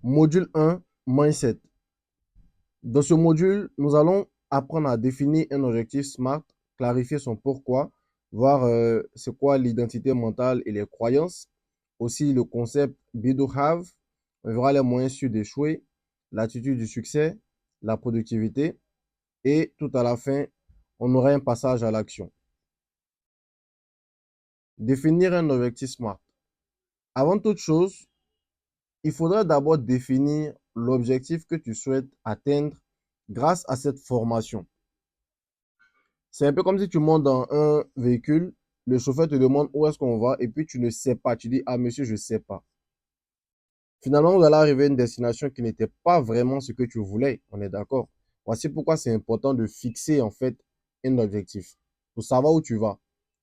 Module 1, Mindset. Dans ce module, nous allons apprendre à définir un objectif SMART, clarifier son pourquoi, voir c'est quoi l'identité mentale et les croyances, aussi le concept Be Do Have, on verra les moyens sûrs d'échouer, l'attitude du succès, la productivité, et tout à la fin, on aura un passage à l'action. Définir un objectif SMART. Avant toute chose, il faudra d'abord définir l'objectif que tu souhaites atteindre grâce à cette formation. C'est un peu comme si tu montes dans un véhicule, le chauffeur te demande où est-ce qu'on va et puis tu ne sais pas. Tu dis, ah monsieur, je ne sais pas. Finalement, vous allez arriver à une destination qui n'était pas vraiment ce que tu voulais. On est d'accord. Voici pourquoi c'est important de fixer en fait un objectif pour savoir où tu vas.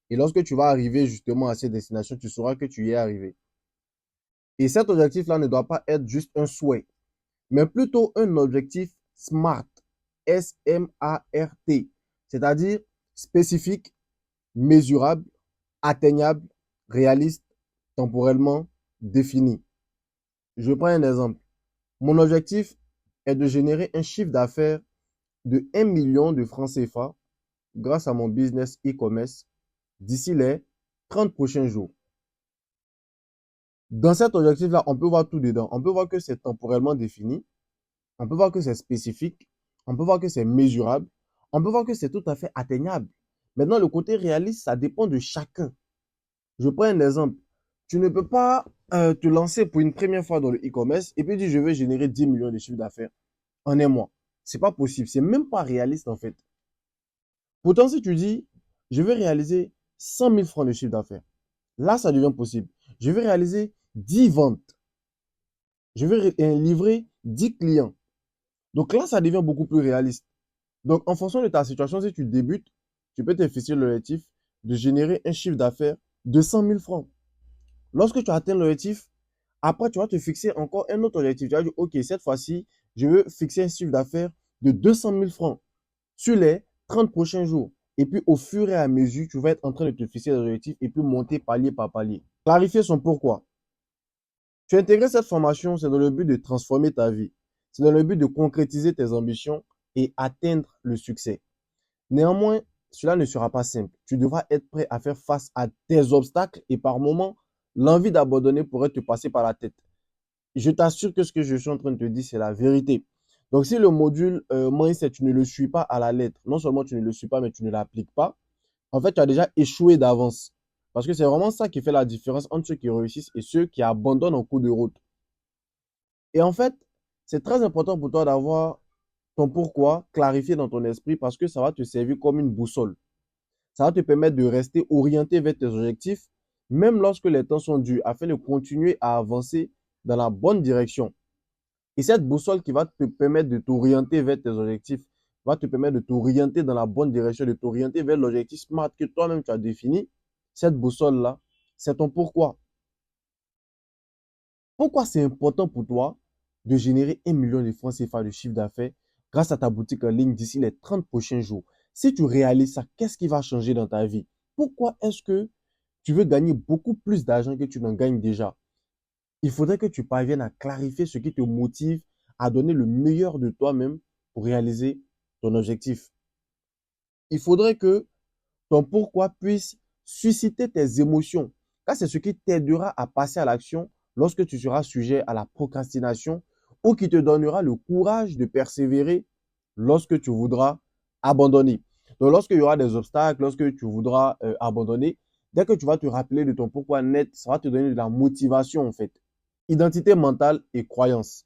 Et lorsque tu vas arriver justement à cette destination, tu sauras que tu y es arrivé. Et cet objectif-là ne doit pas être juste un souhait, mais plutôt un objectif SMART, S-M-A-R-T, c'est-à-dire spécifique, mesurable, atteignable, réaliste, temporellement défini. Je prends un exemple. Mon objectif est de générer un chiffre d'affaires de 1 million de francs CFA grâce à mon business e-commerce d'ici les 30 prochains jours. Dans cet objectif-là, on peut voir tout dedans. On peut voir que c'est temporellement défini, on peut voir que c'est spécifique, on peut voir que c'est mesurable, on peut voir que c'est tout à fait atteignable. Maintenant, le côté réaliste, ça dépend de chacun. Je prends un exemple. Tu ne peux pas te lancer pour une première fois dans le e-commerce et puis dire je vais générer 10 millions de chiffre d'affaires en un mois. C'est pas possible. C'est même pas réaliste en fait. Pourtant, si tu dis je vais réaliser 100 000 francs de chiffre d'affaires, là, ça devient possible. Je vais réaliser 10 ventes. Je vais livrer 10 clients. Donc là, ça devient beaucoup plus réaliste. Donc, en fonction de ta situation, si tu débutes, tu peux te fixer l'objectif de générer un chiffre d'affaires de 100 000 francs. Lorsque tu atteins l'objectif, après, tu vas te fixer encore un autre objectif. Tu vas dire, OK, cette fois-ci, je veux fixer un chiffre d'affaires de 200 000 francs sur les 30 prochains jours. Et puis, au fur et à mesure, tu vas être en train de te fixer des objectifs et puis monter palier par palier. Clarifier son pourquoi. Tu as intégré cette formation, c'est dans le but de transformer ta vie. C'est dans le but de concrétiser tes ambitions et atteindre le succès. Néanmoins, cela ne sera pas simple. Tu devras être prêt à faire face à tes obstacles et par moments, l'envie d'abandonner pourrait te passer par la tête. Je t'assure que ce que je suis en train de te dire, c'est la vérité. Donc, si le module Mindset, tu ne le suis pas à la lettre, non seulement tu ne le suis pas, mais tu ne l'appliques pas, en fait, tu as déjà échoué d'avance. Parce que c'est vraiment ça qui fait la différence entre ceux qui réussissent et ceux qui abandonnent en cours de route. Et en fait, c'est très important pour toi d'avoir ton pourquoi clarifié dans ton esprit parce que ça va te servir comme une boussole. Ça va te permettre de rester orienté vers tes objectifs, même lorsque les temps sont durs, afin de continuer à avancer dans la bonne direction. Et cette boussole qui va te permettre de t'orienter vers tes objectifs, va te permettre de t'orienter dans la bonne direction, de t'orienter vers l'objectif SMART que toi-même tu as défini. Cette boussole-là, c'est ton pourquoi. Pourquoi c'est important pour toi de générer 1 million de francs CFA de chiffre d'affaires grâce à ta boutique en ligne d'ici les 30 prochains jours? Si tu réalises ça, qu'est-ce qui va changer dans ta vie? Pourquoi est-ce que tu veux gagner beaucoup plus d'argent que tu n'en gagnes déjà? Il faudrait que tu parviennes à clarifier ce qui te motive à donner le meilleur de toi-même pour réaliser ton objectif. Il faudrait que ton pourquoi puisse susciter tes émotions, car c'est ce qui t'aidera à passer à l'action lorsque tu seras sujet à la procrastination ou qui te donnera le courage de persévérer lorsque tu voudras abandonner. Donc, lorsqu'il y aura des obstacles, lorsque tu voudras abandonner, dès que tu vas te rappeler de ton pourquoi net, ça va te donner de la motivation en fait. Identité mentale et croyance.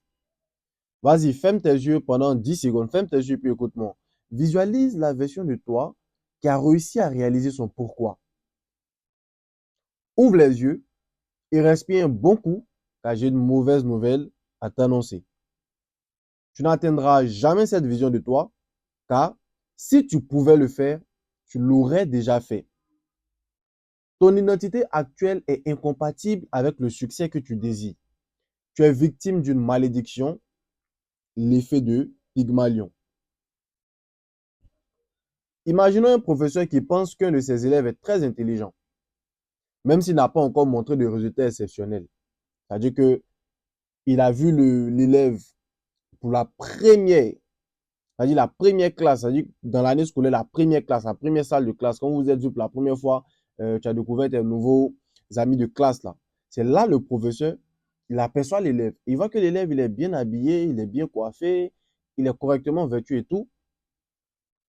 Vas-y, ferme tes yeux pendant 10 secondes. Ferme tes yeux puis écoute-moi. Visualise la version de toi qui a réussi à réaliser son pourquoi. Ouvre les yeux et respire un bon coup car j'ai une mauvaise nouvelle à t'annoncer. Tu n'atteindras jamais cette vision de toi car si tu pouvais le faire, tu l'aurais déjà fait. Ton identité actuelle est incompatible avec le succès que tu désires. Tu es victime d'une malédiction, l'effet de Pygmalion. Imaginons un professeur qui pense qu'un de ses élèves est très intelligent, même s'il n'a pas encore montré de résultats exceptionnels. C'est-à-dire que il a vu l'élève pour la première, c'est-à-dire la première classe, c'est-à-dire dans l'année scolaire, la première classe, la première salle de classe, quand vous êtes vu pour la première fois, tu as découvert tes nouveaux amis de classe là. C'est là le professeur, il aperçoit l'élève. Il voit que l'élève, il est bien habillé, il est bien coiffé, il est correctement vêtu et tout.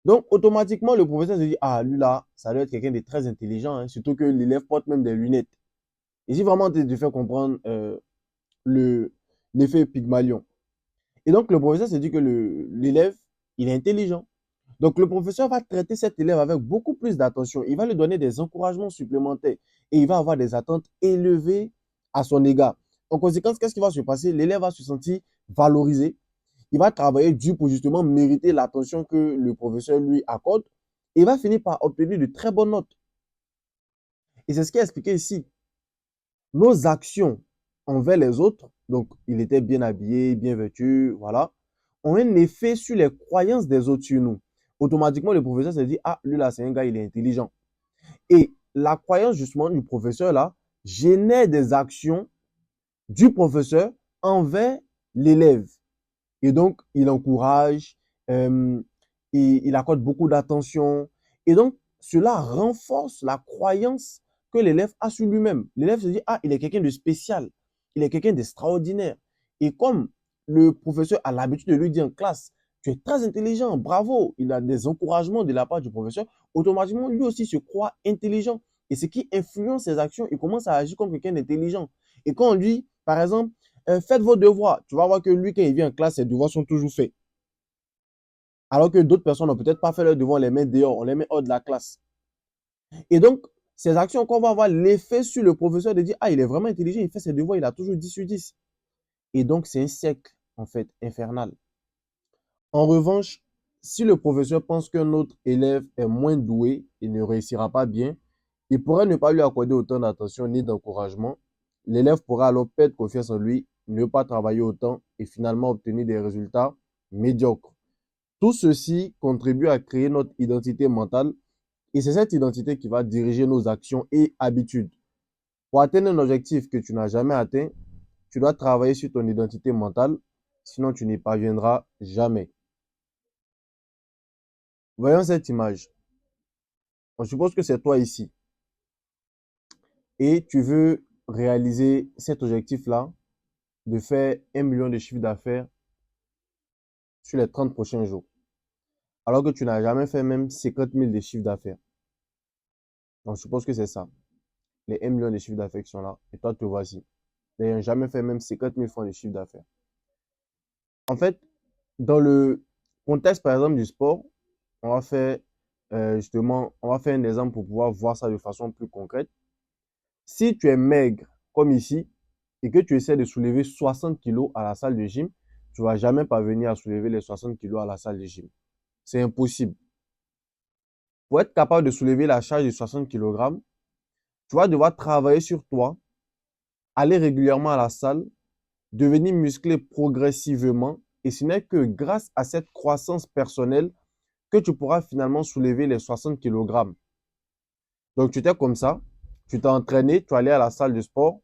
Donc, automatiquement, le professeur se dit, ah, lui là, ça doit être quelqu'un de très intelligent, hein, surtout que l'élève porte même des lunettes. Ici, vraiment, tu fais comprendre le, l'effet Pygmalion. Et donc, le professeur se dit que l'élève, il est intelligent. Donc, le professeur va traiter cet élève avec beaucoup plus d'attention. Il va lui donner des encouragements supplémentaires et il va avoir des attentes élevées à son égard. En conséquence, qu'est-ce qui va se passer? L'élève va se sentir valorisé. Il va travailler dur pour justement mériter l'attention que le professeur lui accorde et il va finir par obtenir de très bonnes notes. Et c'est ce qui est expliqué ici. Nos actions envers les autres, donc il était bien habillé, bien vêtu, voilà, ont un effet sur les croyances des autres sur nous. Automatiquement, le professeur se dit, ah, lui là, c'est un gars, il est intelligent. Et la croyance justement du professeur là génère des actions du professeur envers l'élève. Et donc, il encourage, euh, il accorde beaucoup d'attention. Et donc, cela renforce la croyance que l'élève a sur lui-même. L'élève se dit, ah, il est quelqu'un de spécial, il est quelqu'un d'extraordinaire. Et comme le professeur a l'habitude de lui dire en classe, tu es très intelligent, bravo, il a des encouragements de la part du professeur, automatiquement, lui aussi se croit intelligent. Et ce qui influence ses actions, il commence à agir comme quelqu'un d'intelligent. Et quand on lui, par exemple, faites vos devoirs. Tu vas voir que lui, quand il vient en classe, ses devoirs sont toujours faits. Alors que d'autres personnes n'ont peut-être pas fait leurs devoirs, on les met dehors, on les met hors de la classe. Et donc, ces actions qu'on va avoir l'effet sur le professeur de dire, ah, il est vraiment intelligent, il fait ses devoirs, il a toujours 10 sur 10. Et donc, c'est un cercle, en fait, infernal. En revanche, si le professeur pense qu'un autre élève est moins doué et ne réussira pas bien, il pourrait ne pas lui accorder autant d'attention ni d'encouragement. L'élève pourra alors perdre confiance en lui, ne pas travailler autant et finalement obtenir des résultats médiocres. Tout ceci contribue à créer notre identité mentale et c'est cette identité qui va diriger nos actions et habitudes. Pour atteindre un objectif que tu n'as jamais atteint, tu dois travailler sur ton identité mentale, sinon tu n'y parviendras jamais. Voyons cette image. On suppose que c'est toi ici et tu veux réaliser cet objectif-là de faire 1 million de chiffre d'affaires sur les 30 prochains jours, alors que tu n'as jamais fait même 50 000 de chiffre d'affaires. Donc, je suppose que c'est ça. Les 1 million de chiffre d'affaires qui sont là, et toi, te voici. N'ayant jamais fait même 50 000 francs de chiffre d'affaires. En fait, dans le contexte, par exemple, du sport, on va faire justement, on va faire un exemple pour pouvoir voir ça de façon plus concrète. Si tu es maigre, comme ici, et que tu essaies de soulever 60 kilos à la salle de gym, tu ne vas jamais parvenir à soulever les 60 kilos à la salle de gym. C'est impossible. Pour être capable de soulever la charge de 60 kg, tu vas devoir travailler sur toi, aller régulièrement à la salle, devenir musclé progressivement. Et ce n'est que grâce à cette croissance personnelle que tu pourras finalement soulever les 60 kg. Donc, tu t'es comme ça, tu t'es entraîné, tu es allé à la salle de sport,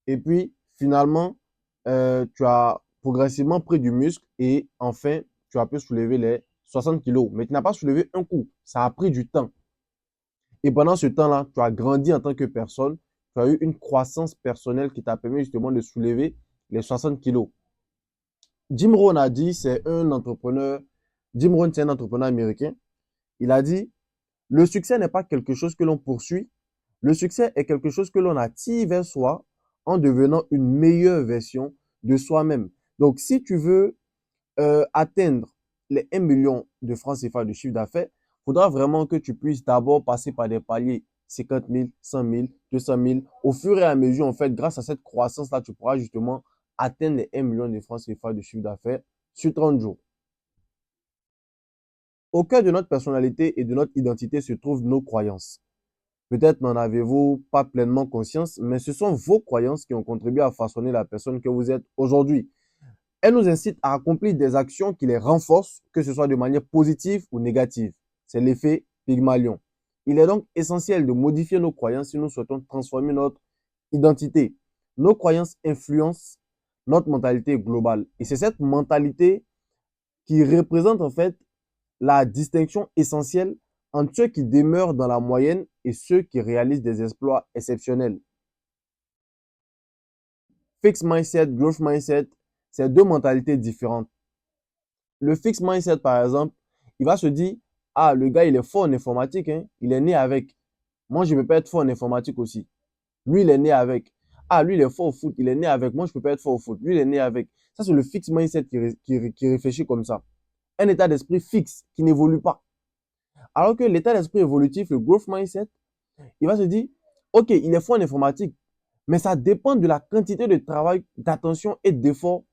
et puis finalement, tu as progressivement pris du muscle et enfin, tu as pu soulever les 60 kilos. Mais tu n'as pas soulevé un coup, ça a pris du temps. Et pendant ce temps-là, tu as grandi en tant que personne, tu as eu une croissance personnelle qui t'a permis justement de soulever les 60 kilos. Jim Rohn a dit, c'est un entrepreneur, Jim Rohn, c'est un entrepreneur américain. Il a dit, le succès n'est pas quelque chose que l'on poursuit, le succès est quelque chose que l'on attire vers soi en devenant une meilleure version de soi-même. Donc, si tu veux atteindre les 1 million de francs CFA de chiffre d'affaires, il faudra vraiment que tu puisses d'abord passer par des paliers 50 000, 100 000, 200 000. Au fur et à mesure, en fait, grâce à cette croissance-là, tu pourras justement atteindre les 1 million de francs CFA de chiffre d'affaires sur 30 jours. Au cœur de notre personnalité et de notre identité se trouvent nos croyances. Peut-être n'en avez-vous pas pleinement conscience, mais ce sont vos croyances qui ont contribué à façonner la personne que vous êtes aujourd'hui. Elles nous incitent à accomplir des actions qui les renforcent, que ce soit de manière positive ou négative. C'est l'effet Pygmalion. Il est donc essentiel de modifier nos croyances si nous souhaitons transformer notre identité. Nos croyances influencent notre mentalité globale. Et c'est cette mentalité qui représente en fait la distinction essentielle entre ceux qui demeurent dans la moyenne et ceux qui réalisent des exploits exceptionnels. Fixed mindset, growth mindset, c'est deux mentalités différentes. Le fixed mindset, par exemple, il va se dire, ah, le gars, il est fort en informatique, hein, il est né avec. Moi, je ne peux pas être fort en informatique aussi. Lui, il est né avec. Ah, lui, il est fort au foot, il est né avec. Moi, je ne peux pas être fort au foot. Lui, il est né avec. Ça, c'est le fixed mindset qui réfléchit comme ça. Un état d'esprit fixe qui n'évolue pas. Alors que l'état d'esprit évolutif, le growth mindset, il va se dire, OK, il est fort en informatique, mais ça dépend de la quantité de travail, d'attention et d'effort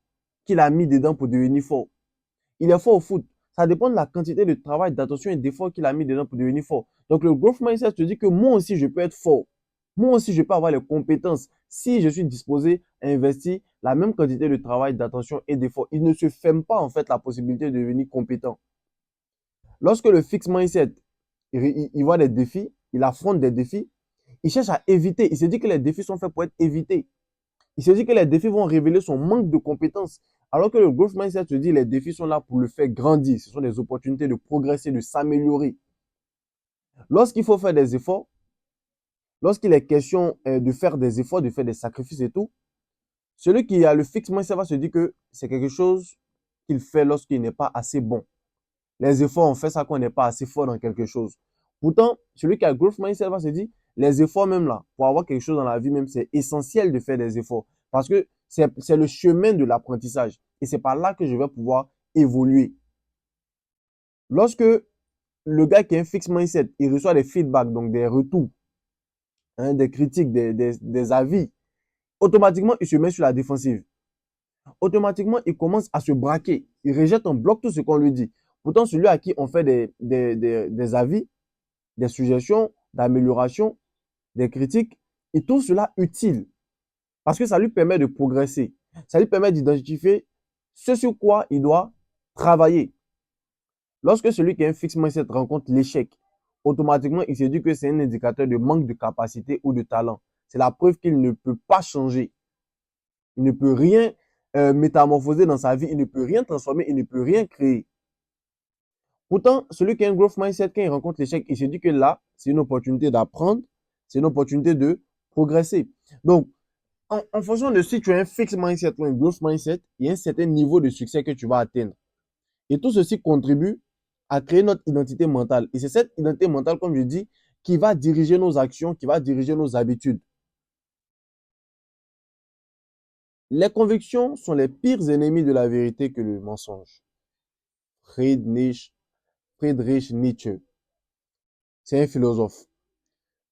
qu'il a mis dedans pour devenir fort. Il est fort au foot. Ça dépend de la quantité de travail, d'attention et d'effort qu'il a mis dedans pour devenir fort. Donc, le growth mindset te dit que moi aussi, je peux être fort. Moi aussi, je peux avoir les compétences si je suis disposé à investir la même quantité de travail, d'attention et d'effort. Il ne se ferme pas, en fait, la possibilité de devenir compétent. Lorsque le fixed mindset, il voit des défis, il affronte des défis, il cherche à éviter. Il se dit que les défis sont faits pour être évités. Il se dit que les défis vont révéler son manque de compétences. Alors que le growth mindset se dit que les défis sont là pour le faire grandir. Ce sont des opportunités de progresser, de s'améliorer. Lorsqu'il faut faire des efforts, lorsqu'il est question de faire des efforts, de faire des sacrifices et tout, celui qui a le fixed mindset va se dire que c'est quelque chose qu'il fait lorsqu'il n'est pas assez bon. Les efforts, on fait ça quand on n'est pas assez fort dans quelque chose. Pourtant, celui qui a le growth mindset va se dire, les efforts même là, pour avoir quelque chose dans la vie même, c'est essentiel de faire des efforts. Parce que c'est le chemin de l'apprentissage. Et c'est par là que je vais pouvoir évoluer. Lorsque le gars qui a un fixed mindset, il reçoit des feedbacks, donc des retours, hein, des critiques, des avis, automatiquement, il se met sur la défensive. Automatiquement, il commence à se braquer. Il rejette en bloc tout ce qu'on lui dit. Pourtant, celui à qui on fait des avis, des suggestions d'amélioration, des critiques, il trouve cela utile parce que ça lui permet de progresser. Ça lui permet d'identifier ce sur quoi il doit travailler. Lorsque celui qui a un fixed mindset rencontre l'échec, automatiquement, il se dit que c'est un indicateur de manque de capacité ou de talent. C'est la preuve qu'il ne peut pas changer. Il ne peut rien métamorphoser dans sa vie, il ne peut rien transformer, il ne peut rien créer. Pourtant, celui qui a un growth mindset, quand il rencontre l'échec, il se dit que là, c'est une opportunité d'apprendre, c'est une opportunité de progresser. Donc, en fonction de si tu as un fixed mindset ou un growth mindset, il y a un certain niveau de succès que tu vas atteindre. Et tout ceci contribue à créer notre identité mentale. Et c'est cette identité mentale, comme je dis, qui va diriger nos actions, qui va diriger nos habitudes. Les convictions sont les pires ennemis de la vérité que le mensonge. Friedrich Nietzsche, c'est un philosophe.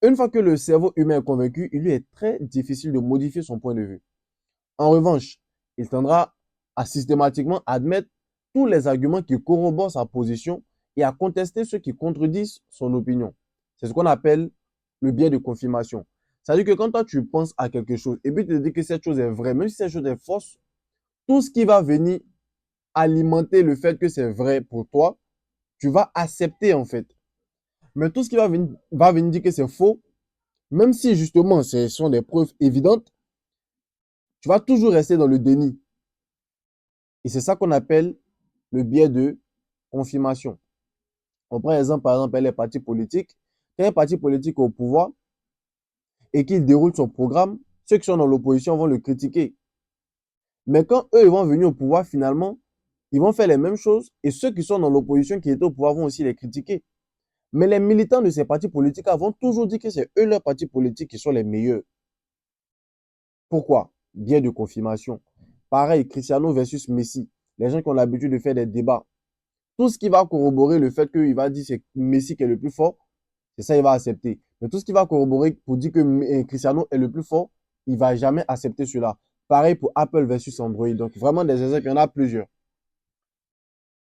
Une fois que le cerveau humain est convaincu, il lui est très difficile de modifier son point de vue. En revanche, il tendra à systématiquement admettre tous les arguments qui corroborent sa position et à contester ceux qui contredisent son opinion. C'est ce qu'on appelle le biais de confirmation. C'est-à-dire que quand toi tu penses à quelque chose et puis tu te dis que cette chose est vraie, même si cette chose est fausse, tout ce qui va venir alimenter le fait que c'est vrai pour toi, tu vas accepter en fait. Mais tout ce qui va venir dire que c'est faux, même si justement ce sont des preuves évidentes, tu vas toujours rester dans le déni. Et c'est ça qu'on appelle le biais de confirmation. On prend exemple, par exemple, les partis politiques. Quand un parti politique est au pouvoir et qu'il déroule son programme, ceux qui sont dans l'opposition vont le critiquer. Mais quand eux ils vont venir au pouvoir, finalement, ils vont faire les mêmes choses et ceux qui sont dans l'opposition qui étaient au pouvoir vont aussi les critiquer. Mais les militants de ces partis politiques vont toujours dire que c'est eux, leurs partis politiques, qui sont les meilleurs. Pourquoi? Biais de confirmation. Pareil, Cristiano versus Messi. Les gens qui ont l'habitude de faire des débats. Tout ce qui va corroborer le fait qu'il va dire que c'est Messi qui est le plus fort, c'est ça, il va accepter. Mais tout ce qui va corroborer pour dire que Cristiano est le plus fort, il ne va jamais accepter cela. Pareil pour Apple versus Android. Donc, vraiment des exemples, il y en a plusieurs.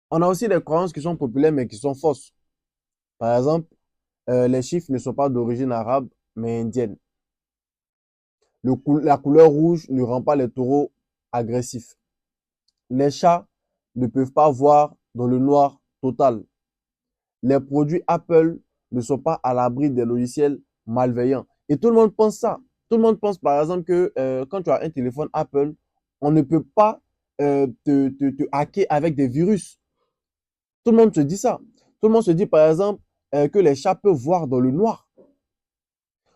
On a aussi des croyances qui sont populaires mais qui sont fausses. Par exemple, les chiffres ne sont pas d'origine arabe mais indienne. La couleur rouge ne rend pas les taureaux agressifs. Les chats ne peuvent pas voir dans le noir total. Les produits Apple ne sont pas à l'abri des logiciels malveillants. Et tout le monde pense ça. Tout le monde pense par exemple que quand tu as un téléphone Apple, On ne peut pas te hacker avec des virus. Tout le monde se dit ça. Tout le monde se dit, par exemple, que les chats peuvent voir dans le noir.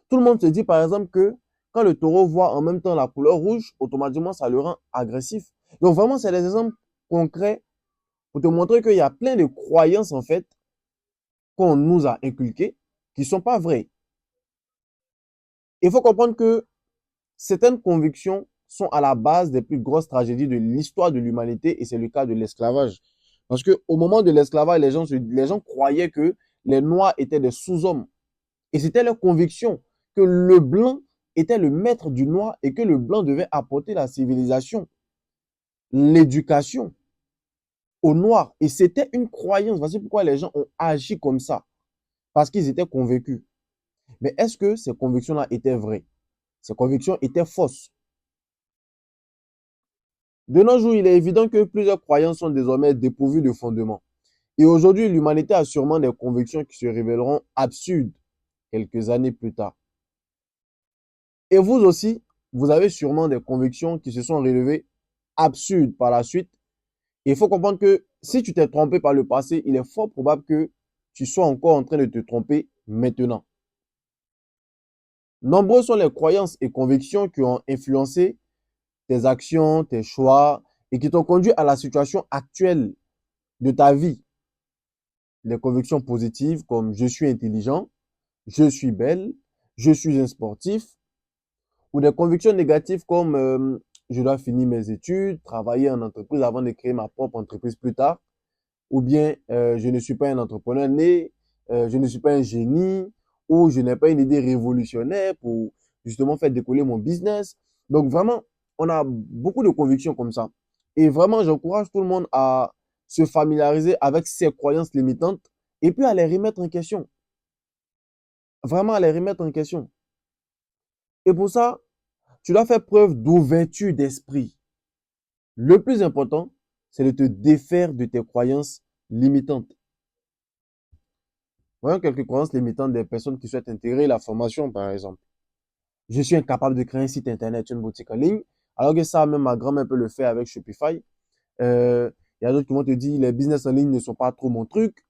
Tout le monde se dit, par exemple, que quand le taureau voit en même temps la couleur rouge, automatiquement, ça le rend agressif. Donc, vraiment, c'est des exemples concrets pour te montrer qu'il y a plein de croyances, en fait, qu'on nous a inculquées, qui ne sont pas vraies. Il faut comprendre que certaines convictions sont à la base des plus grosses tragédies de l'histoire de l'humanité, et c'est le cas de l'esclavage. Parce qu'au moment de l'esclavage, les gens croyaient que les Noirs étaient des sous-hommes. Et c'était leur conviction que le blanc était le maître du noir et que le blanc devait apporter la civilisation, l'éducation au noir. Et c'était une croyance. Voici pourquoi les gens ont agi comme ça. Parce qu'ils étaient convaincus. Mais est-ce que ces convictions-là étaient vraies? Ces convictions étaient fausses. De nos jours, il est évident que plusieurs croyances sont désormais dépourvues de fondement. Et aujourd'hui, l'humanité a sûrement des convictions qui se révéleront absurdes quelques années plus tard. Et vous aussi, vous avez sûrement des convictions qui se sont révélées absurdes par la suite. Et il faut comprendre que si tu t'es trompé par le passé, il est fort probable que tu sois encore en train de te tromper maintenant. Nombreuses sont les croyances et convictions qui ont influencé tes actions, tes choix et qui t'ont conduit à la situation actuelle de ta vie. Les convictions positives comme je suis intelligent, je suis belle, je suis un sportif, ou des convictions négatives comme je dois finir mes études, travailler en entreprise avant de créer ma propre entreprise plus tard, ou bien je ne suis pas un entrepreneur né, je ne suis pas un génie, ou je n'ai pas une idée révolutionnaire pour justement faire décoller mon business. Donc vraiment, on a beaucoup de convictions comme ça. Et vraiment, j'encourage tout le monde à se familiariser avec ces croyances limitantes et puis à les remettre en question. Vraiment à les remettre en question. Et pour ça, tu dois faire preuve d'ouverture d'esprit. Le plus important, c'est de te défaire de tes croyances limitantes. Voyons quelques croyances limitantes des personnes qui souhaitent intégrer la formation, par exemple. Je suis incapable de créer un site internet, une boutique en ligne, alors que ça, même ma grand-mère peut le faire avec Shopify. Il y a d'autres qui vont te dire, les business en ligne ne sont pas trop mon truc.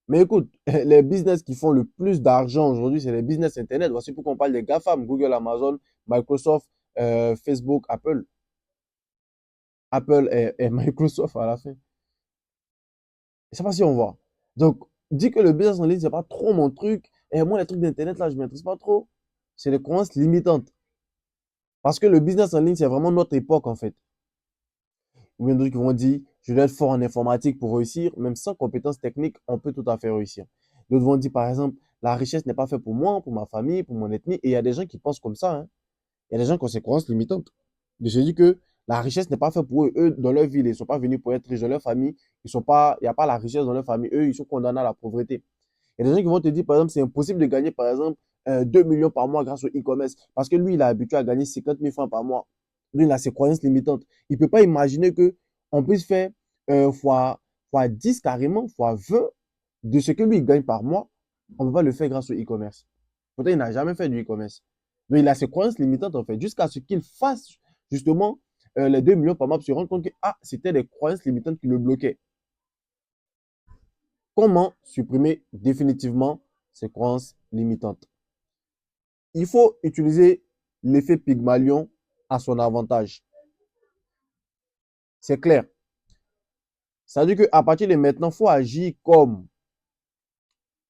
Mais écoute, les business qui font le plus d'argent aujourd'hui, c'est les business internet. Voici pourquoi on parle des GAFAM, Google, Amazon, Microsoft, Facebook, Apple. Apple et Microsoft à la fin. Je sais pas si on voit. Donc, dis que le business en ligne, c'est pas trop mon truc. Et moi, les trucs d'internet, là, je ne m'intéresse pas trop. C'est des croyances limitantes. Parce que le business en ligne, c'est vraiment notre époque, en fait. Ou bien d'autres qui vont dire, je dois être fort en informatique pour réussir. Même sans compétences techniques, on peut tout à fait réussir. D'autres vont dire, par exemple, la richesse n'est pas faite pour moi, pour ma famille, pour mon ethnie. Et il y a des gens qui pensent comme ça, hein. Il y a des gens qui ont ces croyances limitantes. De se dire que la richesse n'est pas faite pour eux. Eux, dans leur vie, ils ne sont pas venus pour être riches dans leur famille. Ils sont pas, il n'y a pas la richesse dans leur famille. Eux, ils sont condamnés à la pauvreté. Il y a des gens qui vont te dire, par exemple, c'est impossible de gagner, par exemple, 2 millions par mois grâce au e-commerce. Parce que lui, il est habitué à gagner 50 000 francs par mois. Lui, il a ses croyances limitantes. Il ne peut pas imaginer qu'on puisse faire fois 10 carrément, fois 20 de ce que lui, il gagne par mois. On ne peut pas le faire grâce au e-commerce. Pourtant, il n'a jamais fait du e-commerce. Donc, il a ses croyances limitantes, en fait, jusqu'à ce qu'il fasse, justement, les 2 millions par mois pour se rendre compte que c'était des croyances limitantes qui le bloquaient. Comment supprimer définitivement ces croyances limitantes? Il faut utiliser l'effet Pygmalion à son avantage. C'est clair. Ça veut dire qu'à partir de maintenant, il faut agir comme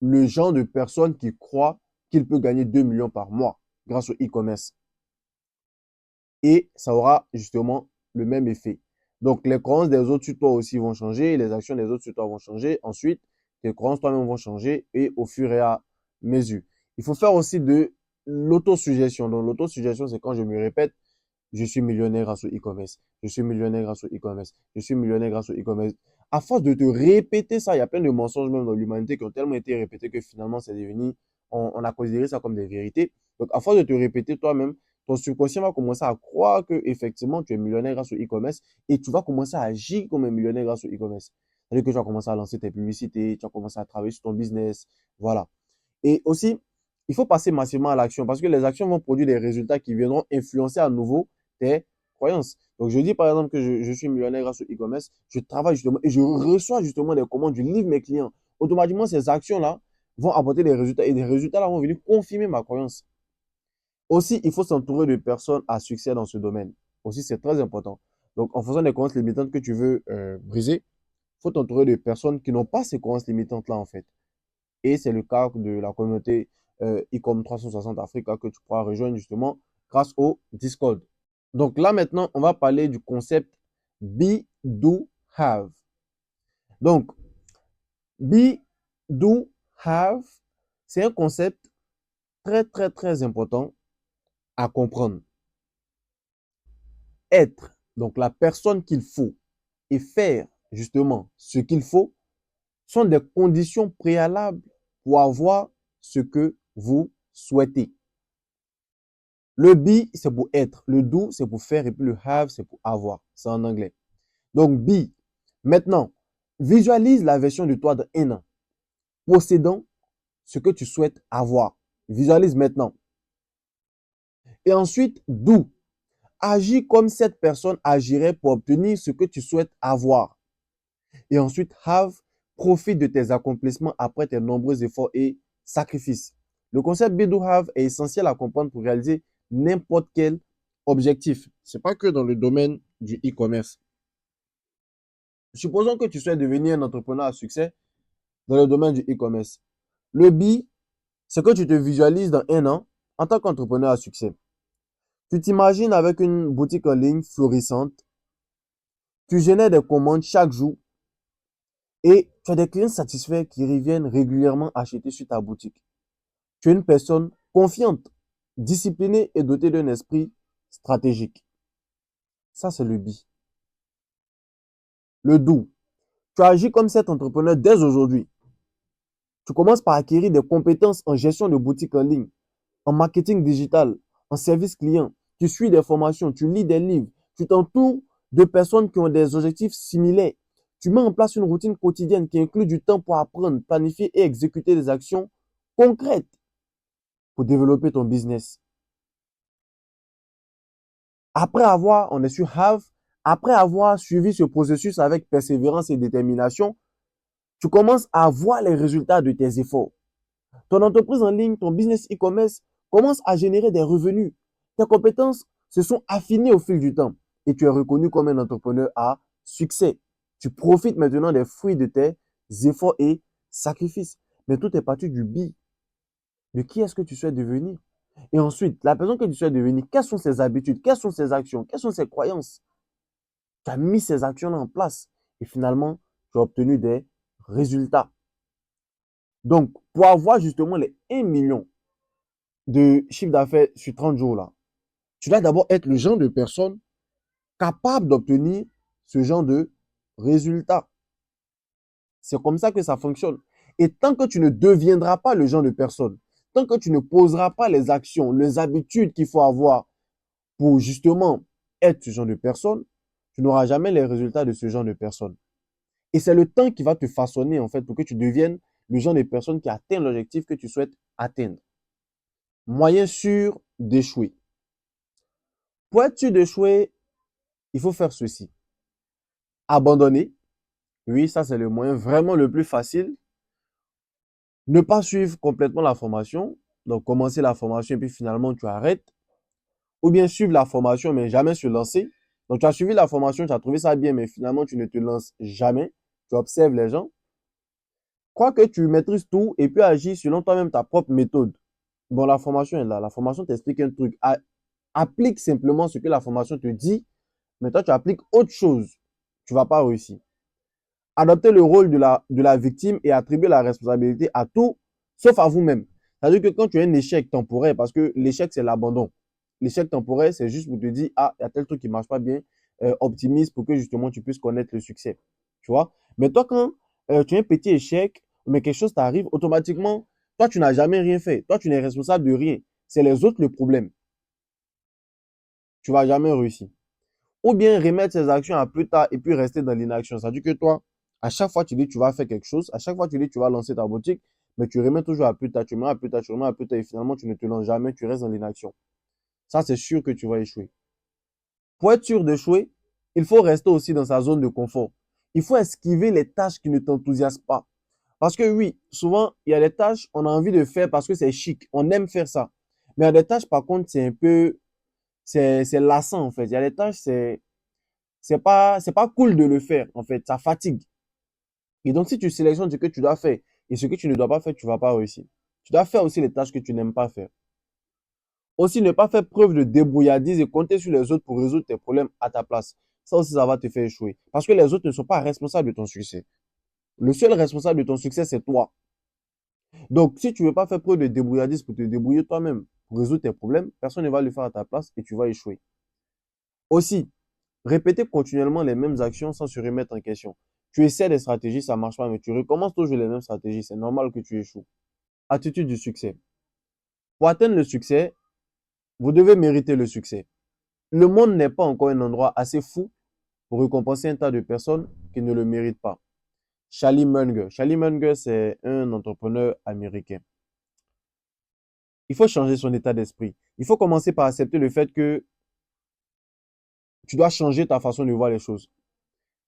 le genre de personne qui croit qu'il peut gagner 2 millions par mois grâce au e-commerce. Et ça aura justement le même effet. Donc, les croyances des autres sur toi aussi vont changer, les actions des autres sur toi vont changer. Ensuite, tes croyances toi-même vont changer et au fur et à mesure. Il faut faire aussi de l'autosuggestion. Donc, l'autosuggestion, c'est quand je me répète, je suis millionnaire grâce au e-commerce. Je suis millionnaire grâce au e-commerce. Je suis millionnaire grâce au e-commerce. À force de te répéter ça, il y a plein de mensonges même dans l'humanité qui ont tellement été répétés que finalement, c'est devenu, on a considéré ça comme des vérités. Donc, à force de te répéter toi-même, ton subconscient va commencer à croire que effectivement tu es millionnaire grâce au e-commerce et tu vas commencer à agir comme un millionnaire grâce au e-commerce. C'est-à-dire que tu vas commencer à lancer tes publicités, tu vas commencer à travailler sur ton business. Voilà. Et aussi, il faut passer massivement à l'action parce que les actions vont produire des résultats qui viendront influencer à nouveau tes croyance. Donc, je dis par exemple que je suis millionnaire grâce au e-commerce, je travaille justement et je reçois justement des commandes, je livre mes clients. Automatiquement, ces actions-là vont apporter des résultats et des résultats-là vont venir confirmer ma croyance. Aussi, il faut s'entourer de personnes à succès dans ce domaine. Aussi, c'est très important. Donc, en fonction des croyances limitantes que tu veux briser, il faut t'entourer de personnes qui n'ont pas ces croyances limitantes-là, en fait. Et c'est le cas de la communauté e-com 360 Africa que tu pourras rejoindre justement grâce au Discord. Donc là, maintenant, on va parler du concept Be, Do, Have. Donc, Be, Do, Have, c'est un concept très, très, très important à comprendre. Être, donc la personne qu'il faut, et faire justement ce qu'il faut, sont des conditions préalables pour avoir ce que vous souhaitez. Le be, c'est pour être. Le do, c'est pour faire. Et puis le have, c'est pour avoir. C'est en anglais. Donc, be. Maintenant, visualise la version de toi de un an, possédant ce que tu souhaites avoir. Visualise maintenant. Et ensuite, do. Agis comme cette personne agirait pour obtenir ce que tu souhaites avoir. Et ensuite, have. Profite de tes accomplissements après tes nombreux efforts et sacrifices. Le concept be, do, have est essentiel à comprendre pour réaliser n'importe quel objectif. Ce n'est pas que dans le domaine du e-commerce. Supposons que tu souhaites devenir un entrepreneur à succès dans le domaine du e-commerce. Le be, c'est que tu te visualises dans un an en tant qu'entrepreneur à succès. Tu t'imagines avec une boutique en ligne florissante. Tu génères des commandes chaque jour et tu as des clients satisfaits qui reviennent régulièrement acheter sur ta boutique. Tu es une personne confiante, disciplinée et dotée d'un esprit stratégique. Ça, c'est le be. Le do. Tu agis comme cet entrepreneur dès aujourd'hui. Tu commences par acquérir des compétences en gestion de boutique en ligne, en marketing digital, en service client. Tu suis des formations, tu lis des livres, tu t'entoures de personnes qui ont des objectifs similaires. Tu mets en place une routine quotidienne qui inclut du temps pour apprendre, planifier et exécuter des actions concrètes pour développer ton business. On est sur have, après avoir suivi ce processus avec persévérance et détermination, tu commences à voir les résultats de tes efforts. Ton entreprise en ligne, ton business e-commerce commence à générer des revenus. Tes compétences se sont affinées au fil du temps et tu es reconnu comme un entrepreneur à succès. Tu profites maintenant des fruits de tes efforts et sacrifices. Mais tout est parti du be. De qui est-ce que tu souhaites devenir? Et ensuite, la personne que tu souhaites devenir, quelles sont ses habitudes? Quelles sont ses actions? Quelles sont ses croyances? Tu as mis ces actions-là en place et finalement, tu as obtenu des résultats. Donc, pour avoir justement les 1 million de chiffre d'affaires sur 30 jours là, tu dois d'abord être le genre de personne capable d'obtenir ce genre de résultats. C'est comme ça que ça fonctionne. Et tant que tu ne deviendras pas le genre de personne, tant que tu ne poseras pas les actions, les habitudes qu'il faut avoir pour justement être ce genre de personne, tu n'auras jamais les résultats de ce genre de personne. Et c'est le temps qui va te façonner en fait pour que tu deviennes le genre de personne qui atteint l'objectif que tu souhaites atteindre. Moyen sûr d'échouer. Pour être sûr d'échouer, il faut faire ceci. Abandonner. Oui, ça c'est le moyen vraiment le plus facile. Ne pas suivre complètement la formation. Donc commencer la formation et puis finalement tu arrêtes. Ou bien suivre la formation mais jamais se lancer. Donc tu as suivi la formation, tu as trouvé ça bien mais finalement tu ne te lances jamais. Tu observes les gens. Crois que tu maîtrises tout et puis agis selon toi-même ta propre méthode. Bon, la formation est là. La formation t'explique un truc. Applique simplement ce que la formation te dit, mais toi, tu appliques autre chose. Tu ne vas pas réussir. Adopter le rôle de la victime et attribuer la responsabilité à tout, sauf à vous-même. C'est-à-dire que quand tu as un échec temporaire, parce que l'échec, c'est l'abandon. L'échec temporaire, c'est juste pour te dire, ah, il y a tel truc qui ne marche pas bien, optimise pour que justement tu puisses connaître le succès. Tu vois? Mais toi, quand tu as un petit échec, mais quelque chose t'arrive, automatiquement, toi, tu n'as jamais rien fait. Toi, tu n'es responsable de rien. C'est les autres le problème. Tu ne vas jamais réussir. Ou bien remettre ses actions à plus tard et puis rester dans l'inaction. C'est-à-dire que toi, à chaque fois, tu dis que tu vas faire quelque chose, à chaque fois, tu dis que tu vas lancer ta boutique, mais tu remets toujours à plus tard, tu remets à plus tard, tu remets à plus tard et finalement, tu ne te lances jamais, tu restes dans l'inaction. Ça, c'est sûr que tu vas échouer. Pour être sûr d'échouer, il faut rester aussi dans sa zone de confort. Il faut esquiver les tâches qui ne t'enthousiasment pas. Parce que oui, souvent, il y a des tâches, on a envie de faire parce que c'est chic, on aime faire ça. Mais il y a des tâches, par contre, c'est lassant, en fait. Il y a des tâches, c'est pas cool de le faire, en fait. Ça fatigue. Et donc, si tu sélectionnes ce que tu dois faire et ce que tu ne dois pas faire, tu vas pas réussir. Tu dois faire aussi les tâches que tu n'aimes pas faire. Aussi, ne pas faire preuve de débrouillardise et compter sur les autres pour résoudre tes problèmes à ta place. Ça aussi, ça va te faire échouer. Parce que les autres ne sont pas responsables de ton succès. Le seul responsable de ton succès, c'est toi. Donc, si tu ne veux pas faire preuve de débrouillardise pour te débrouiller toi-même, pour résoudre tes problèmes, personne ne va le faire à ta place et tu vas échouer. Aussi, répéter continuellement les mêmes actions sans se remettre en question. Tu essaies des stratégies, ça ne marche pas, mais tu recommences toujours les mêmes stratégies. C'est normal que tu échoues. Attitude du succès. Pour atteindre le succès, vous devez mériter le succès. Le monde n'est pas encore un endroit assez fou pour récompenser un tas de personnes qui ne le méritent pas. Charlie Munger. Charlie Munger, c'est un entrepreneur américain. Il faut changer son état d'esprit. Il faut commencer par accepter le fait que tu dois changer ta façon de voir les choses.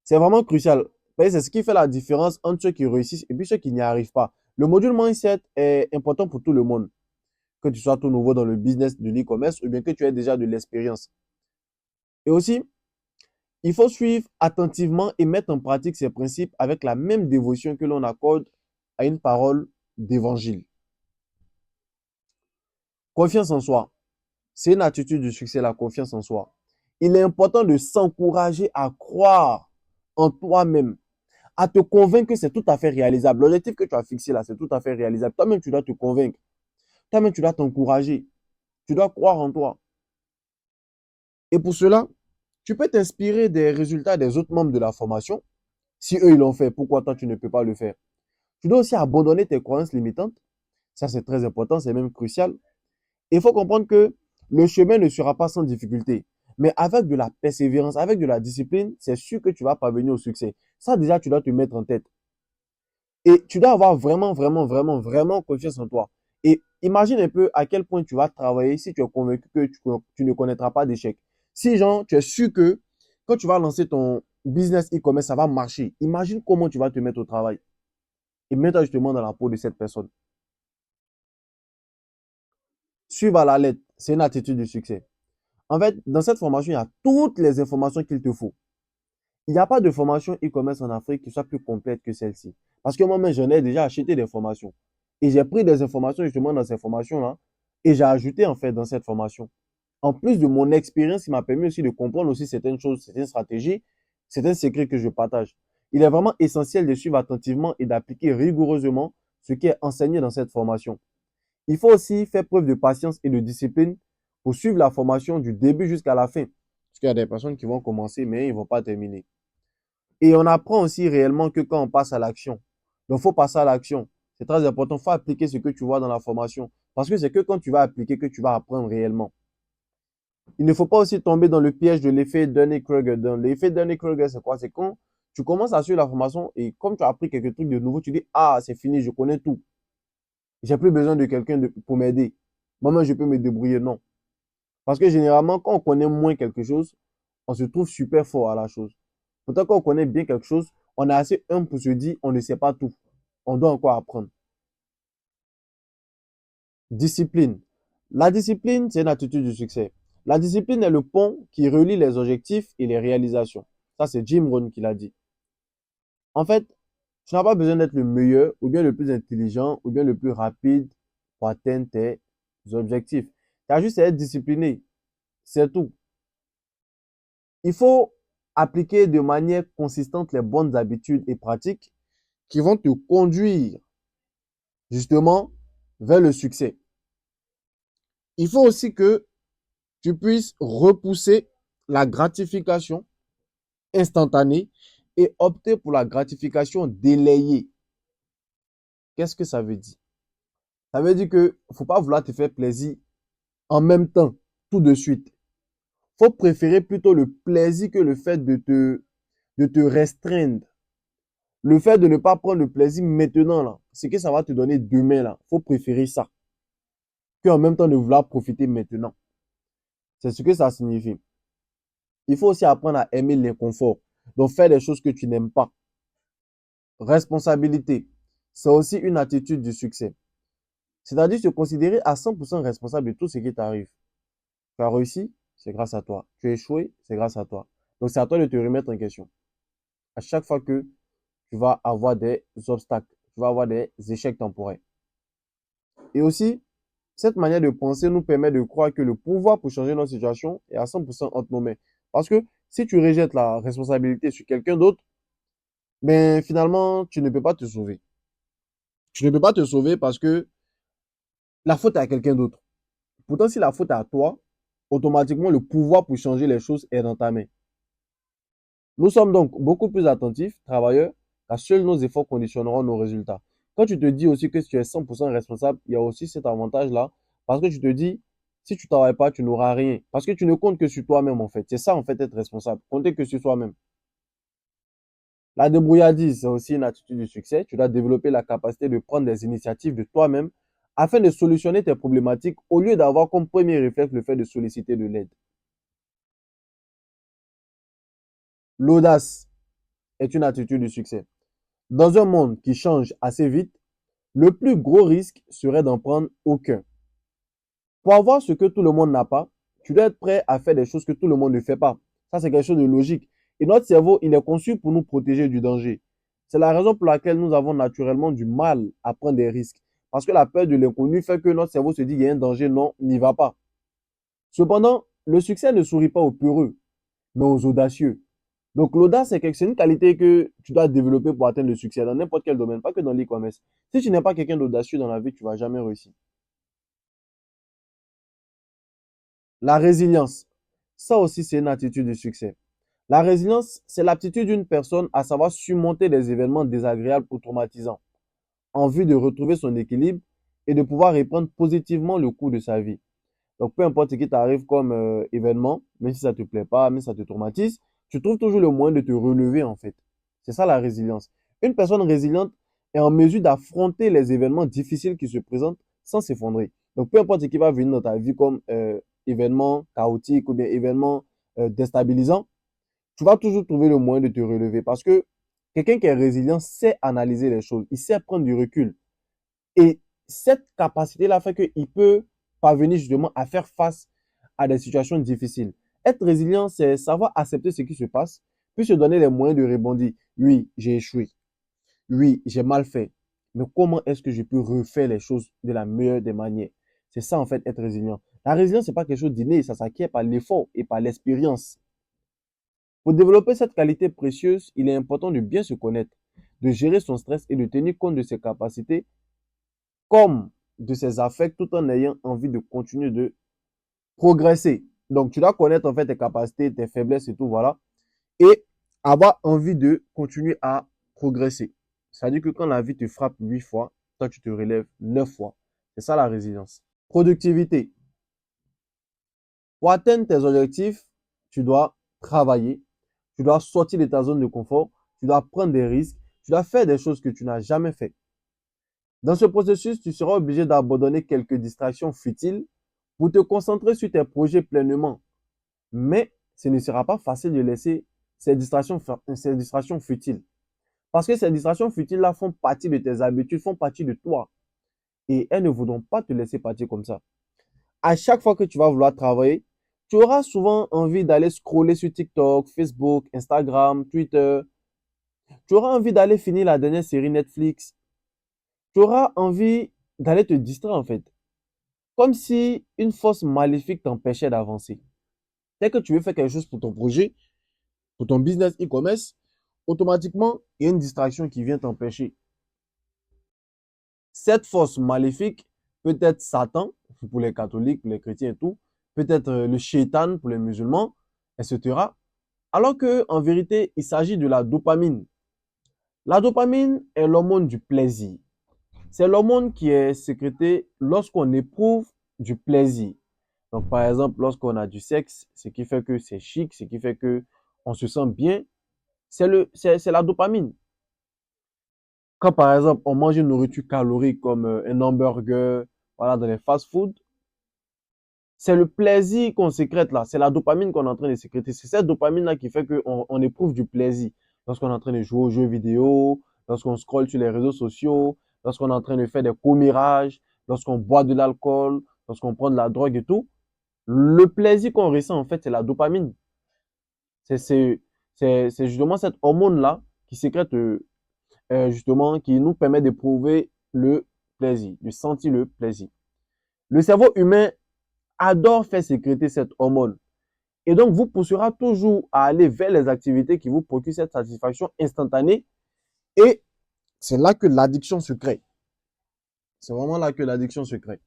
C'est vraiment crucial. C'est ce qui fait la différence entre ceux qui réussissent et puis ceux qui n'y arrivent pas. Le module mindset est important pour tout le monde. Que tu sois tout nouveau dans le business de l'e-commerce ou bien que tu aies déjà de l'expérience. Et aussi, il faut suivre attentivement et mettre en pratique ces principes avec la même dévotion que l'on accorde à une parole d'évangile. Confiance en soi. C'est une attitude de succès, la confiance en soi. Il est important de s'encourager à croire en toi-même, à te convaincre que c'est tout à fait réalisable. L'objectif que tu as fixé là, c'est tout à fait réalisable. Toi-même, tu dois te convaincre. Toi-même, tu dois t'encourager. Tu dois croire en toi. Et pour cela, tu peux t'inspirer des résultats des autres membres de la formation. Si eux, ils l'ont fait, pourquoi toi, tu ne peux pas le faire? Tu dois aussi abandonner tes croyances limitantes. Ça, c'est très important, c'est même crucial. Il faut comprendre que le chemin ne sera pas sans difficulté. Mais avec de la persévérance, avec de la discipline, c'est sûr que tu vas parvenir au succès. Ça, déjà, tu dois te mettre en tête. Et tu dois avoir vraiment, vraiment, vraiment, vraiment confiance en toi. Et imagine un peu à quel point tu vas travailler si tu es convaincu que tu ne connaîtras pas d'échec. Si, genre, tu es sûr que quand tu vas lancer ton business e-commerce, ça va marcher. Imagine comment tu vas te mettre au travail. Et mets-toi justement dans la peau de cette personne. Suivre à la lettre, c'est une attitude de succès. En fait, dans cette formation, il y a toutes les informations qu'il te faut. Il n'y a pas de formation e-commerce en Afrique qui soit plus complète que celle-ci. Parce que moi-même, j'en ai déjà acheté des formations. Et j'ai pris des informations justement dans ces formations-là. Et j'ai ajouté en fait dans cette formation. En plus de mon expérience, il m'a permis aussi de comprendre aussi certaines choses, certaines stratégies, certains secrets que je partage. Il est vraiment essentiel de suivre attentivement et d'appliquer rigoureusement ce qui est enseigné dans cette formation. Il faut aussi faire preuve de patience et de discipline pour suivre la formation du début jusqu'à la fin. Parce qu'il y a des personnes qui vont commencer, mais ils ne vont pas terminer. Et on apprend aussi réellement que quand on passe à l'action. Donc, il faut passer à l'action. C'est très important. Il faut appliquer ce que tu vois dans la formation. Parce que c'est que quand tu vas appliquer que tu vas apprendre réellement. Il ne faut pas aussi tomber dans le piège de l'effet Dunning-Kruger. L'effet Dunning-Kruger, c'est quoi? C'est quand tu commences à suivre la formation et comme tu as appris quelques trucs de nouveau, tu dis, ah, c'est fini, je connais tout. J'ai plus besoin de quelqu'un pour m'aider. Moi-même, je peux me débrouiller. Non. Parce que généralement, quand on connaît moins quelque chose, on se trouve super fort à la chose. Pourtant, quand on connaît bien quelque chose, on est assez humble pour se dire, on ne sait pas tout. On doit encore apprendre. Discipline. La discipline, c'est une attitude du succès. La discipline est le pont qui relie les objectifs et les réalisations. Ça, c'est Jim Rohn qui l'a dit. En fait, tu n'as pas besoin d'être le meilleur, ou bien le plus intelligent, ou bien le plus rapide pour atteindre tes objectifs. Tu as juste à être discipliné. C'est tout. Il faut appliquer de manière consistante les bonnes habitudes et pratiques qui vont te conduire justement vers le succès. Il faut aussi que tu puisses repousser la gratification instantanée et opter pour la gratification délayée. Qu'est-ce que ça veut dire? Ça veut dire que ne faut pas vouloir te faire plaisir en même temps, tout de suite. Il faut préférer plutôt le plaisir que le fait de te restreindre. Le fait de ne pas prendre le plaisir maintenant, là, c'est que ça va te donner demain, là. Il faut préférer ça. Que en même temps de vouloir profiter maintenant. C'est ce que ça signifie. Il faut aussi apprendre à aimer l'inconfort. Donc, faire des choses que tu n'aimes pas. Responsabilité, c'est aussi une attitude du succès. C'est-à-dire se considérer à 100% responsable de tout ce qui t'arrive. Tu as réussi, c'est grâce à toi. Tu as échoué, c'est grâce à toi. Donc, c'est à toi de te remettre en question. À chaque fois que tu vas avoir des obstacles, tu vas avoir des échecs temporaires. Et aussi, cette manière de penser nous permet de croire que le pouvoir pour changer notre situation est à 100% entre nos mains. Parce que si tu rejettes la responsabilité sur quelqu'un d'autre, ben finalement, tu ne peux pas te sauver. Tu ne peux pas te sauver parce que la faute est à quelqu'un d'autre. Pourtant, si la faute est à toi, automatiquement, le pouvoir pour changer les choses est dans ta main. Nous sommes donc beaucoup plus attentifs, travailleurs, car seuls nos efforts conditionneront nos résultats. Quand tu te dis aussi que tu es 100% responsable, il y a aussi cet avantage-là, parce que tu te dis, si tu ne travailles pas, tu n'auras rien. Parce que tu ne comptes que sur toi-même, en fait. C'est ça, en fait, être responsable. Compter que sur soi-même. La débrouillardise, c'est aussi une attitude de succès. Tu dois développer la capacité de prendre des initiatives de toi-même afin de solutionner tes problématiques au lieu d'avoir comme premier réflexe le fait de solliciter de l'aide. L'audace est une attitude de succès. Dans un monde qui change assez vite, le plus gros risque serait d'en prendre aucun. Pour avoir ce que tout le monde n'a pas, tu dois être prêt à faire des choses que tout le monde ne fait pas. Ça, c'est quelque chose de logique. Et notre cerveau, il est conçu pour nous protéger du danger. C'est la raison pour laquelle nous avons naturellement du mal à prendre des risques. Parce que la peur de l'inconnu fait que notre cerveau se dit qu'il y a un danger, non, n'y va pas. Cependant, le succès ne sourit pas aux peureux, mais aux audacieux. Donc, l'audace, c'est une qualité que tu dois développer pour atteindre le succès dans n'importe quel domaine, pas que dans l'e-commerce. Si tu n'es pas quelqu'un d'audacieux dans la vie, tu ne vas jamais réussir. La résilience, ça aussi, c'est une attitude de succès. La résilience, c'est l'aptitude d'une personne à savoir surmonter des événements désagréables ou traumatisants en vue de retrouver son équilibre et de pouvoir reprendre positivement le cours de sa vie. Donc, peu importe ce qui t'arrive comme événement, même si ça te plaît pas, même si ça te traumatise, tu trouves toujours le moyen de te relever, en fait. C'est ça la résilience. Une personne résiliente est en mesure d'affronter les événements difficiles qui se présentent sans s'effondrer. Donc, peu importe ce qui va venir dans ta vie comme événement chaotique ou bien événement déstabilisant, tu vas toujours trouver le moyen de te relever parce que quelqu'un qui est résilient sait analyser les choses, il sait prendre du recul. Et cette capacité-là fait qu'il peut parvenir justement à faire face à des situations difficiles. Être résilient, c'est savoir accepter ce qui se passe, puis se donner les moyens de rebondir. Oui, j'ai échoué. Oui, j'ai mal fait. Mais comment est-ce que je peux refaire les choses de la meilleure des manières? C'est ça, en fait, être résilient. La résilience, c'est pas quelque chose d'inné, ça s'acquiert par l'effort et par l'expérience. Pour développer cette qualité précieuse, il est important de bien se connaître, de gérer son stress et de tenir compte de ses capacités comme de ses affects tout en ayant envie de continuer de progresser. Donc, tu dois connaître en fait tes capacités, tes faiblesses et tout, voilà. Et avoir envie de continuer à progresser. C'est-à-dire que quand la vie te frappe 8 fois, toi, tu te relèves 9 fois. C'est ça la résilience. Productivité. Pour atteindre tes objectifs, tu dois travailler, tu dois sortir de ta zone de confort, tu dois prendre des risques, tu dois faire des choses que tu n'as jamais fait. Dans ce processus, tu seras obligé d'abandonner quelques distractions futiles pour te concentrer sur tes projets pleinement. Mais ce ne sera pas facile de laisser ces distractions futiles. Parce que ces distractions futiles-là font partie de tes habitudes, font partie de toi. Et elles ne voudront pas te laisser partir comme ça. À chaque fois que tu vas vouloir travailler, tu auras souvent envie d'aller scroller sur TikTok, Facebook, Instagram, Twitter. Tu auras envie d'aller finir la dernière série Netflix. Tu auras envie d'aller te distraire en fait. Comme si une force maléfique t'empêchait d'avancer. Dès que tu veux faire quelque chose pour ton projet, pour ton business e-commerce, automatiquement, il y a une distraction qui vient t'empêcher. Cette force maléfique peut être Satan pour les catholiques, pour les chrétiens et tout, peut-être le shaitan pour les musulmans, etc. Alors que en vérité, il s'agit de la dopamine. La dopamine est l'hormone du plaisir. C'est l'hormone qui est sécrétée lorsqu'on éprouve du plaisir. Donc, par exemple, lorsqu'on a du sexe, ce qui fait que c'est chic, ce qui fait que on se sent bien, c'est la dopamine. Quand, par exemple, on mange une nourriture calorique comme un hamburger, voilà, dans les fast-food, c'est le plaisir qu'on sécrète là. C'est la dopamine qu'on est en train de sécréter. C'est cette dopamine-là qui fait qu'on éprouve du plaisir. Lorsqu'on est en train de jouer aux jeux vidéo, lorsqu'on scrolle sur les réseaux sociaux, lorsqu'on est en train de faire des commérages, lorsqu'on boit de l'alcool, lorsqu'on prend de la drogue et tout. Le plaisir qu'on ressent, en fait, c'est la dopamine. C'est c'est- c'est justement cette hormone-là qui sécrète, justement, qui nous permet d'éprouver le plaisir, de sentir le plaisir. Le cerveau humain adore faire sécréter cette hormone. Et donc, vous poussera toujours à aller vers les activités qui vous procurent cette satisfaction instantanée. Et c'est là que l'addiction se crée. C'est vraiment là que l'addiction se crée.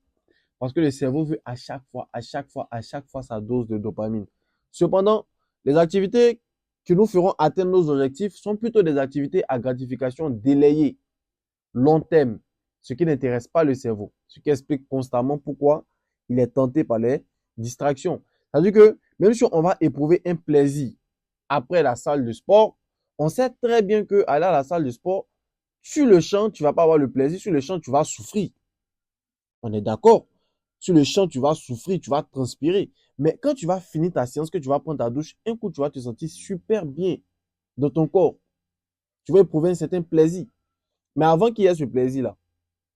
Parce que le cerveau veut à chaque fois, à chaque fois, à chaque fois sa dose de dopamine. Cependant, les activités qui nous feront atteindre nos objectifs sont plutôt des activités à gratification délayée, long terme, ce qui n'intéresse pas le cerveau. Ce qui explique constamment pourquoi il est tenté par les distractions. C'est-à-dire que même si on va éprouver un plaisir après la salle de sport, on sait très bien que aller à la salle de sport, sur le champ, tu ne vas pas avoir le plaisir, sur le champ, tu vas souffrir. On est d'accord? Sur le champ, tu vas souffrir, tu vas transpirer. Mais quand tu vas finir ta séance, que tu vas prendre ta douche, un coup, tu vas te sentir super bien dans ton corps. Tu vas éprouver un certain plaisir. Mais avant qu'il y ait ce plaisir-là,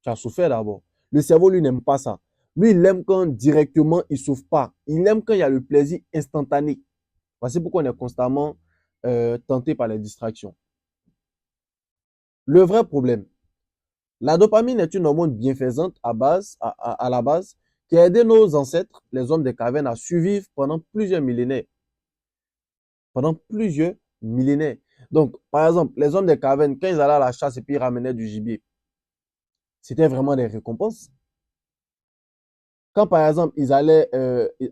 tu as souffert d'abord. Le cerveau, lui, n'aime pas ça. Lui, il aime quand directement, il ne souffre pas. Il aime quand il y a le plaisir instantané. Voici pourquoi on est constamment tenté par les distractions. Le vrai problème, la dopamine est une hormone bienfaisante à la base qui a aidé nos ancêtres, les hommes des cavernes, à survivre pendant plusieurs millénaires. Pendant plusieurs millénaires. Donc, par exemple, les hommes des cavernes, quand ils allaient à la chasse et puis ils ramenaient du gibier, c'était vraiment des récompenses. Quand, par exemple, ils allaient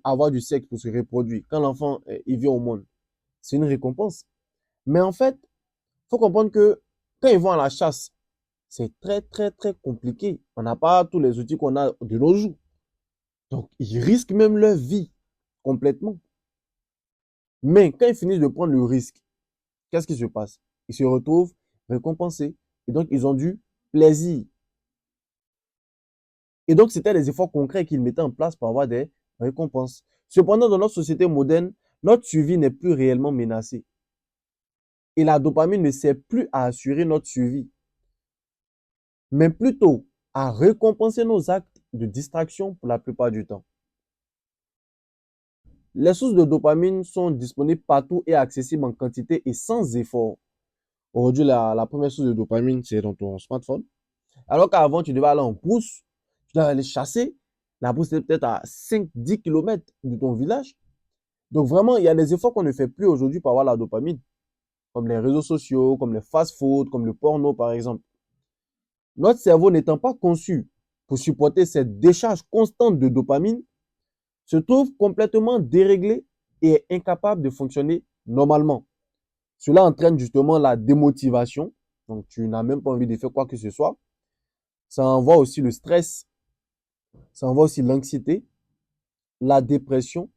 avoir du sexe pour se reproduire, quand l'enfant il vient au monde, c'est une récompense. Mais en fait, il faut comprendre que quand ils vont à la chasse, c'est très, très, très compliqué. On n'a pas tous les outils qu'on a de nos jours. Donc, ils risquent même leur vie complètement. Mais quand ils finissent de prendre le risque, qu'est-ce qui se passe? Ils se retrouvent récompensés. Et donc, ils ont du plaisir. Et donc, c'était des efforts concrets qu'ils mettaient en place pour avoir des récompenses. Cependant, dans notre société moderne, notre survie n'est plus réellement menacée. Et la dopamine ne sert plus à assurer notre survie, mais plutôt à récompenser nos actes de distraction pour la plupart du temps. Les sources de dopamine sont disponibles partout et accessibles en quantité et sans effort. Aujourd'hui, la première source de dopamine, c'est dans ton smartphone. Alors qu'avant, tu devais aller en brousse, tu devais aller chasser. La brousse était peut-être à 5-10 km de ton village. Donc vraiment, il y a des efforts qu'on ne fait plus aujourd'hui pour avoir la dopamine, comme les réseaux sociaux, comme les fast-food, comme le porno par exemple. Notre cerveau n'étant pas conçu pour supporter cette décharge constante de dopamine, se trouve complètement déréglé et est incapable de fonctionner normalement. Cela entraîne justement la démotivation, donc tu n'as même pas envie de faire quoi que ce soit. Ça envoie aussi le stress, ça envoie aussi l'anxiété, la dépression,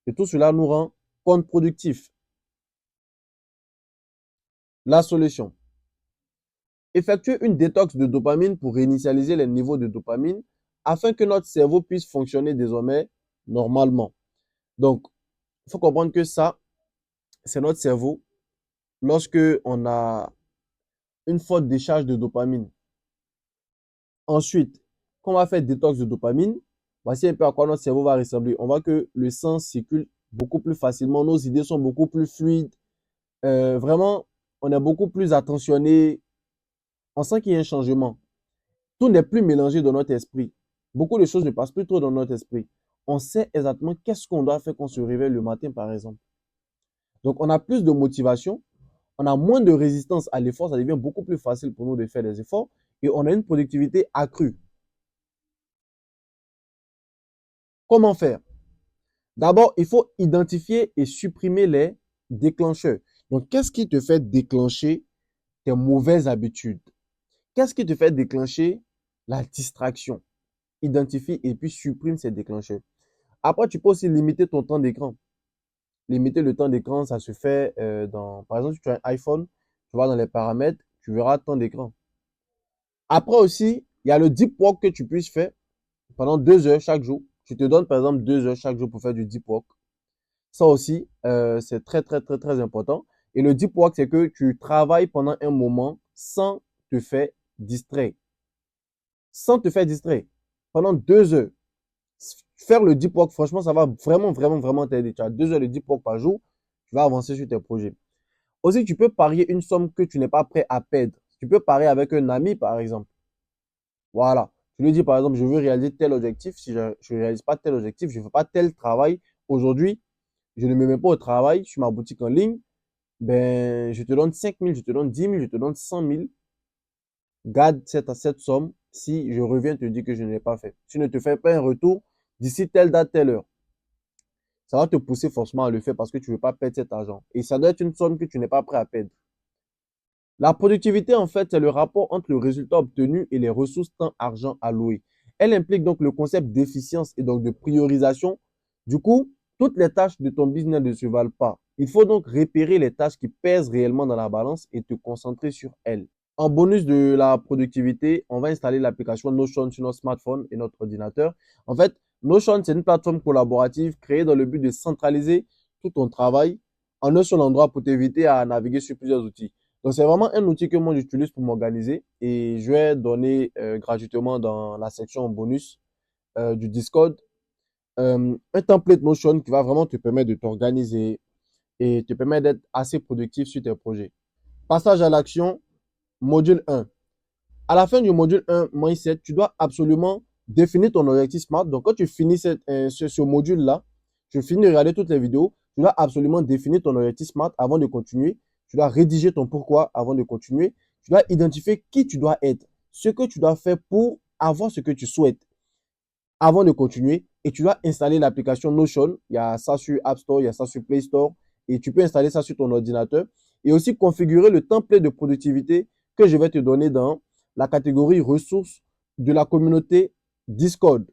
et tout cela nous rend contre-productifs. La solution, effectuer une détox de dopamine pour réinitialiser les niveaux de dopamine afin que notre cerveau puisse fonctionner désormais normalement. Donc, il faut comprendre que ça, c'est notre cerveau lorsque on a une forte décharge de dopamine. Ensuite, quand on va faire détox de dopamine, voici un peu à quoi notre cerveau va ressembler. On voit que le sang circule beaucoup plus facilement, nos idées sont beaucoup plus fluides. Vraiment, on est beaucoup plus attentionné. On sent qu'il y a un changement. Tout n'est plus mélangé dans notre esprit. Beaucoup de choses ne passent plus trop dans notre esprit. On sait exactement qu'est-ce qu'on doit faire quand on se réveille le matin, par exemple. Donc, on a plus de motivation, on a moins de résistance à l'effort, ça devient beaucoup plus facile pour nous de faire des efforts et on a une productivité accrue. Comment faire? D'abord, il faut identifier et supprimer les déclencheurs. Donc, qu'est-ce qui te fait déclencher tes mauvaises habitudes? Qu'est-ce qui te fait déclencher la distraction? Identifie et puis supprime ces déclencheurs. Après, tu peux aussi limiter ton temps d'écran. Limiter le temps d'écran, ça se fait par exemple, si tu as un iPhone, tu vas dans les paramètres, tu verras temps d'écran. Après aussi, il y a le deep work que tu puisses faire pendant 2 heures chaque jour. Tu te donnes par exemple 2 heures chaque jour pour faire du deep work. Ça aussi, c'est très, très, très, très important. Et le deep work, c'est que tu travailles pendant un moment sans te faire distraire. Sans te faire distraire. Pendant 2 heures. Faire le deep work, franchement, ça va vraiment, vraiment, vraiment t'aider. Tu as 2 heures de deep work par jour, tu vas avancer sur tes projets. Aussi, tu peux parier une somme que tu n'es pas prêt à perdre. Tu peux parier avec un ami, par exemple. Voilà. Tu lui dis, par exemple, je veux réaliser tel objectif. Si je ne réalise pas tel objectif, je ne fais pas tel travail. Aujourd'hui, je ne me mets pas au travail sur ma boutique en ligne. Ben, je te donne 5 000, je te donne 10 000, je te donne 100 000. Garde cette somme si je reviens te dire que je ne l'ai pas fait. Si je ne te fais pas un retour d'ici telle date, telle heure, ça va te pousser forcément à le faire parce que tu ne veux pas perdre cet argent. Et ça doit être une somme que tu n'es pas prêt à perdre. La productivité, en fait, c'est le rapport entre le résultat obtenu et les ressources temps argent allouées. Elle implique donc le concept d'efficience et donc de priorisation. Du coup, toutes les tâches de ton business ne se valent pas. Il faut donc repérer les tâches qui pèsent réellement dans la balance et te concentrer sur elles. En bonus de la productivité, on va installer l'application Notion sur notre smartphone et notre ordinateur. En fait, Notion, c'est une plateforme collaborative créée dans le but de centraliser tout ton travail en un seul endroit pour t'éviter à naviguer sur plusieurs outils. Donc, c'est vraiment un outil que moi j'utilise pour m'organiser et je vais donner gratuitement dans la section bonus du Discord un template Notion qui va vraiment te permettre de t'organiser et te permettre d'être assez productif sur tes projets. Passage à l'action, module 1. À la fin du module 1, Mindset, tu dois absolument définir ton objectif SMART. Donc, quand tu finis ce module-là, tu finis de regarder toutes les vidéos, tu dois absolument définir ton objectif SMART avant de continuer. Tu dois rédiger ton pourquoi avant de continuer. Tu dois identifier qui tu dois être, ce que tu dois faire pour avoir ce que tu souhaites avant de continuer. Et tu dois installer l'application Notion. Il y a ça sur App Store, il y a ça sur Play Store. Et tu peux installer ça sur ton ordinateur. Et aussi configurer le template de productivité que je vais te donner dans la catégorie ressources de la communauté Discord.